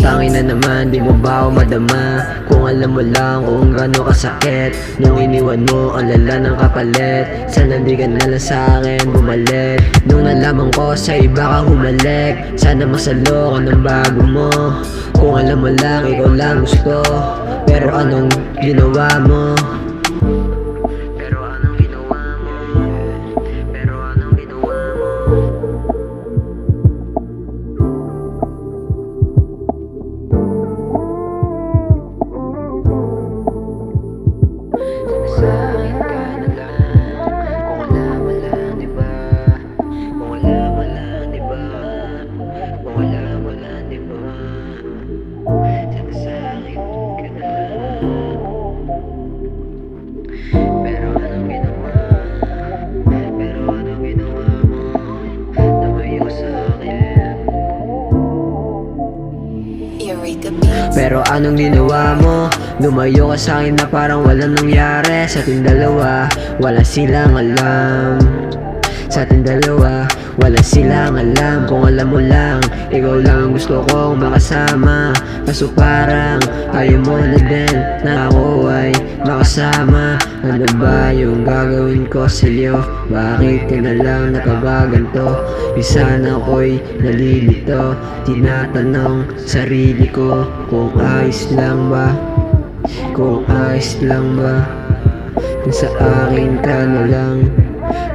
sa'kin na naman, di mo ba ako madama? Kung alam mo lang kung gaano kasakit nung iniwan mo ang lala ng kapalit. Sana di ka nalang sa'kin bumalik. Nung nalaman ko sa iba ka humalik, sana masalo ka ng bago mo. Kung alam mo lang, ikaw lang gusto, pero anong ginawa mo? Pero anong ginawa mo? Pero anong ginawa mo? Sa'kin ka na lang, kung wala mo lang, diba? Kung wala mo lang, diba? Kung wala mo lang, diba? Sana sa'kin ka na lang. Pero anong ginawa? Pero anong ginawa mo? Lumayo ka sa'kin. Eureka Beats. Pero anong ginawa mo? Lumayo ka sa'kin na parang walang nangyari. Sa ating dalawa, wala silang alam. Sa ating dalawa, wala silang alam. Kung alam mo lang, ikaw lang ang gusto kong makasama. Kaso parang ayaw mo na din na ako ay makasama. Ano ba yung gagawin ko sa'yo? Bakit ka na lang nakabaganto? Minsan ako'y nalilito, tinatanong sarili ko kung ayos lang ba? Kung ayos lang ba? Kung sa akin ka na lang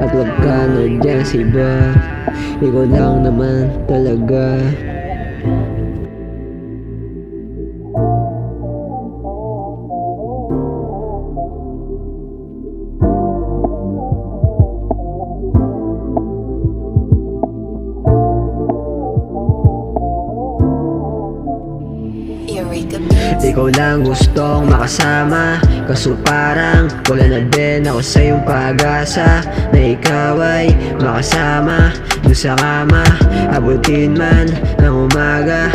at wag ka na dyan sa iba. Ikaw lang naman talaga. Eureka Beats. Ikaw lang gustong makasama, kaso parang wala na din ako sa iyong pag-asa na ikaw ay makasama dun sa kama, abutin man ng umaga.